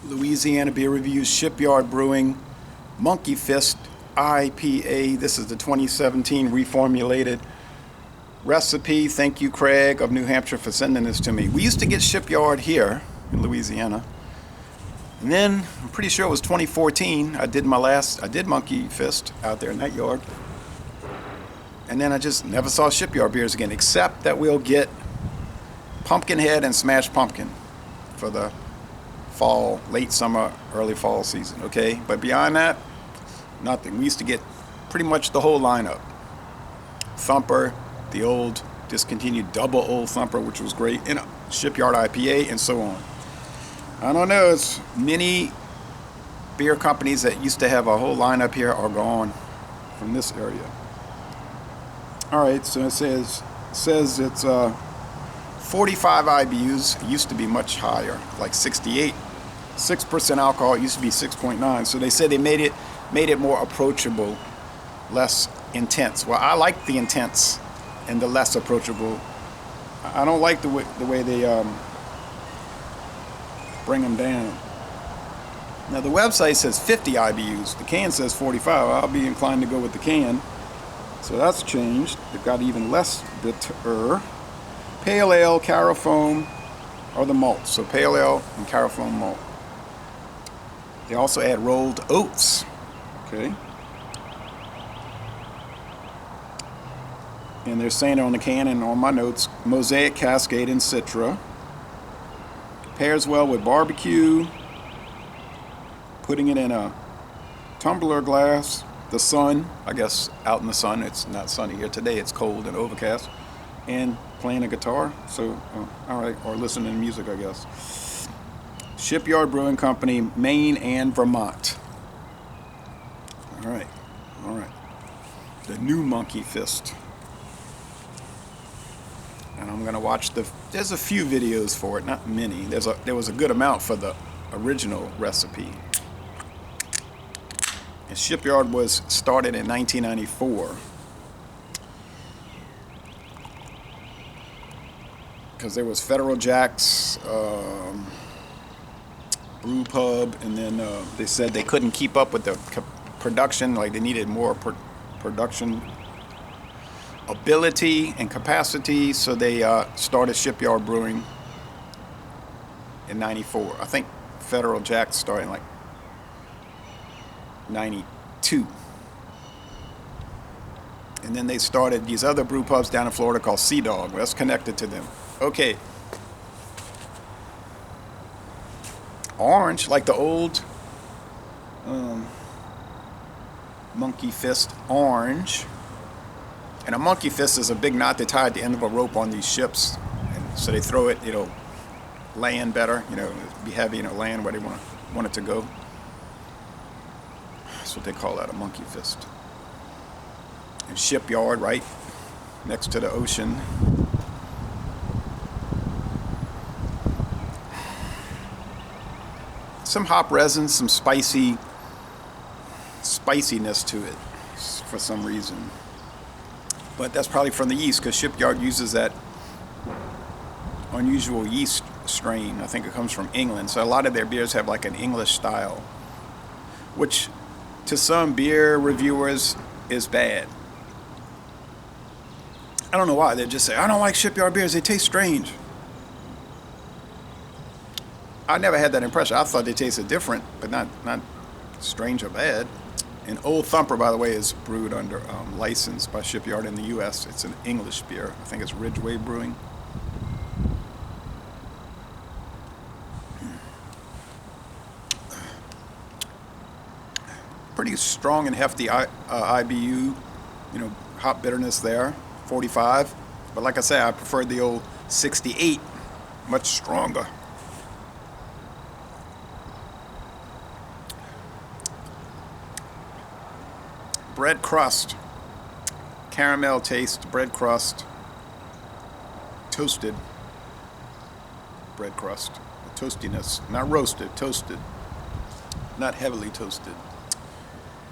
Louisiana Beer Reviews, Shipyard Brewing, Monkey Fist IPA. This is the 2017 reformulated recipe. Thank you, Craig of New Hampshire, for sending this to me. We used to get Shipyard here in Louisiana. And then, I'm pretty sure it was 2014, I did Monkey Fist out there in that yard. And then I just never saw Shipyard beers again, except that we'll get Pumpkinhead and Smash Pumpkin for the fall, late summer, early fall season, okay? But beyond that, nothing. We used to get pretty much the whole lineup. Thumper, the old discontinued double old Thumper, which was great, and Shipyard IPA, and so on. I don't know, it's many beer companies that used to have a whole lineup here are gone from this area. All right, so it says it's 45 IBUs. It used to be much higher, like 68. 6% alcohol. It used to be 6.9. So they said they made it more approachable, less intense. Well, I like the intense and the less approachable. I don't like the way they bring them down. Now the website says 50 IBUs. The can says 45. I'll be inclined to go with the can. So that's changed. They've got even less bitter. Pale ale, Carafoam are the malts. So pale ale and Carafoam malt. They also add rolled oats. Okay. And they're saying on the can and on my notes, Mosaic, Cascade, and Citra. Pairs well with barbecue. Putting it in a tumbler glass. The sun, I guess out in the sun. It's not sunny here today. It's cold and overcast. And playing a guitar. So, all right. Or listening to music, I guess. Shipyard Brewing Company, Maine and Vermont. All right. All right. The new Monkey Fist. And I'm going to watch there's a few videos for it, not many. There was a good amount for the original recipe. And Shipyard was started in 1994. Because there was Federal Jack's, Brew Pub, and then they said they couldn't keep up with the production, like they needed more production ability and capacity, so they started Shipyard Brewing in 94. I think Federal Jack started in like 92. And then they started these other brew pubs down in Florida called Sea Dog. That's connected to them. Okay. Orange, like the old Monkey Fist orange. And a monkey fist is a big knot they tie at the end of a rope on these ships. And so they throw it, it'll land better, be heavy and it'll land where they want it to go. That's what they call that, a monkey fist. And Shipyard, right next to the ocean. Some hop resin, some spiciness to it for some reason. But that's probably from the yeast, because Shipyard uses that unusual yeast strain. I think it comes from England. So a lot of their beers have like an English style, which to some beer reviewers is bad. I don't know why. They just say, I don't like Shipyard beers. They taste strange. I never had that impression. I thought they tasted different, but not strange or bad. And Old Thumper, by the way, is brewed under license by Shipyard in the U.S. It's an English beer. I think it's Ridgeway Brewing. Pretty strong and hefty IBU, hop bitterness there, 45. But like I say, I preferred the old 68, much stronger. Bread crust, caramel taste, bread crust, toasted bread crust, toastiness, not roasted, toasted, not heavily toasted.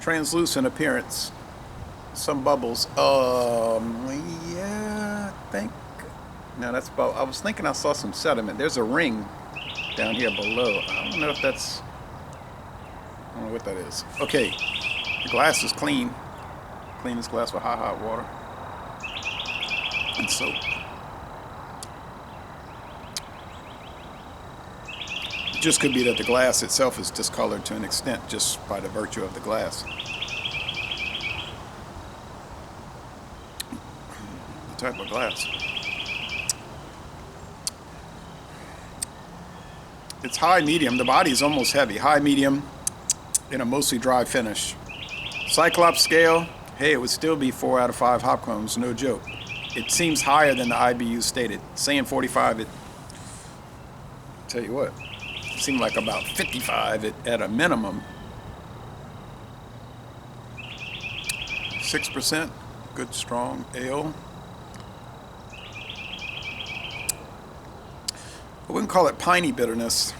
Translucent appearance, some bubbles. Yeah, I think. No, that's about. I was thinking I saw some sediment. There's a ring down here below. I don't know if that's, I don't know what that is. Okay, the glass is clean. Clean this glass with hot water and soap. It just could be that the glass itself is discolored to an extent just by the virtue of the glass. The type of glass. It's high medium. The body is almost heavy. High medium in a mostly dry finish. Cyclops scale, hey, it would still be 4 out of 5 hop cones, no joke. It seems higher than the IBU stated. Saying 45, it, tell you what, it seemed like about 55 at a minimum. 6%, good strong ale. I wouldn't call it piney bitterness.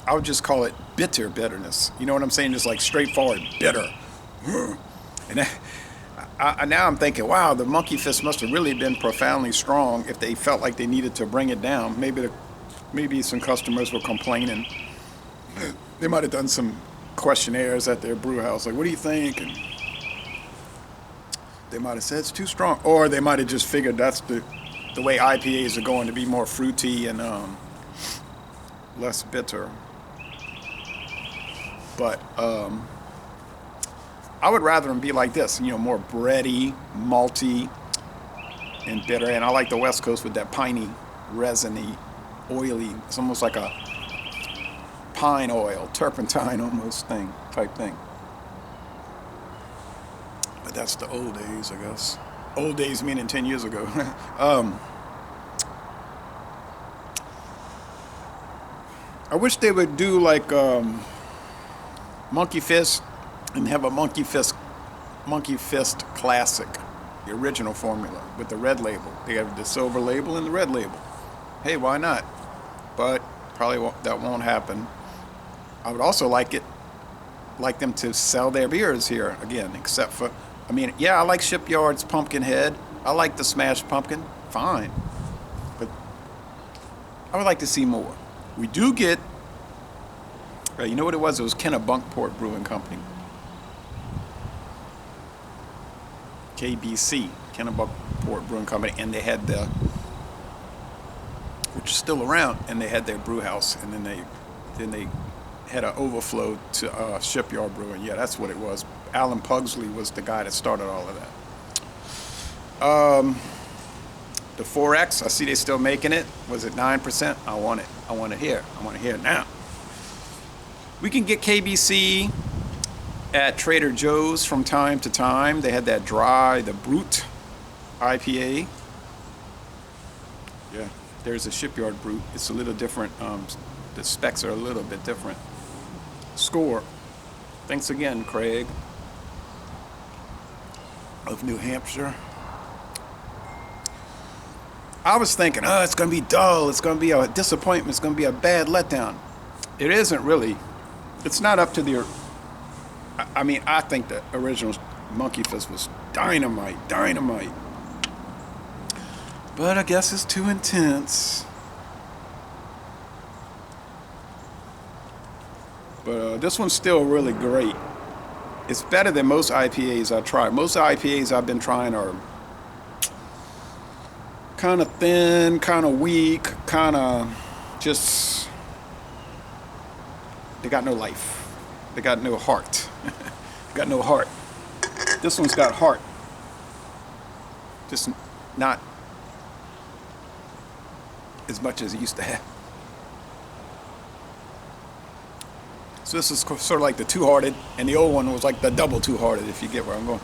I would just call it bitter bitterness. You know what I'm saying? Just like straightforward bitter. And now I'm thinking, wow, the Monkey Fist must have really been profoundly strong if they felt like they needed to bring it down. Maybe some customers were complaining. They might have done some questionnaires at their brew house, like, what do you think? And they might have said it's too strong. Or they might have just figured that's the way IPAs are going, to be more fruity and less bitter. But I would rather them be like this, you know, more bready, malty, and bitter. And I like the West Coast with that piney, resiny, oily. It's almost like a pine oil, turpentine almost type thing. But that's the old days, I guess. Old days meaning 10 years ago. I wish they would do like Monkey Fist and have a Monkey Fist Classic, the original formula with the red label. They have the silver label and the red label. Hey, why not? But probably that won't happen. I would also like them to sell their beers here again, except for, I mean, yeah, I like Shipyard's Pumpkinhead. I like the Smashed Pumpkin. Fine. But I would like to see more. We do get, you know what it was? It was Kennebunkport Brewing Company. KBC, Kennebunkport Brewing Company, and they had which is still around, and they had their brew house, and then they had an overflow to Shipyard Brewing. Yeah, that's what it was. Alan Pugsley was the guy that started all of that. The 4X, I see they're still making it. Was it 9%? I want it. I want it here. I want it here now. We can get KBC at Trader Joe's from time to time. They had that the Brewed IPA. Yeah, there's a Shipyard Brewed. It's a little different. The specs are a little bit different. Score. Thanks again, Craig of New Hampshire. I was thinking, it's going to be dull. It's going to be a disappointment. It's going to be a bad letdown. It isn't really. It's not up to the. I mean, I think the original Monkey Fist was dynamite. But I guess it's too intense. But this one's still really great. It's better than most IPAs I tried. Most IPAs I've been trying are kind of thin, kind of weak, kind of just, they got no life. They got no heart. Got no heart. This one's got heart. Just not as much as it used to have. So this is sort of like the Two-Hearted, and the old one was like the double Two-Hearted, if you get where I'm going.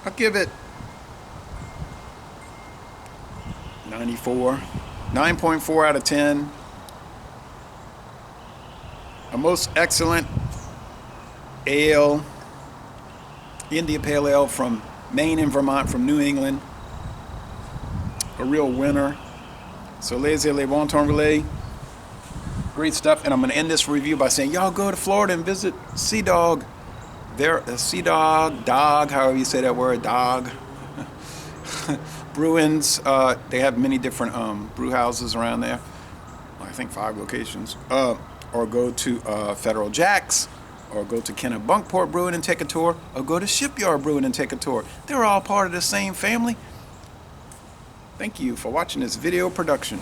I'll give it 94, 9.4 out of 10. A most excellent ale, India Pale Ale from Maine and Vermont, from New England. A real winner. So laissez les bon temps relais. Great stuff. And I'm going to end this review by saying, y'all go to Florida and visit Sea Dog. Sea Dog, however you say that word, dog. Bruins, they have many different brew houses around there. I think 5 locations. Or go to Federal Jack's, or go to Kennebunkport Brewing and take a tour, or go to Shipyard Brewing and take a tour. They're all part of the same family. Thank you for watching this video production.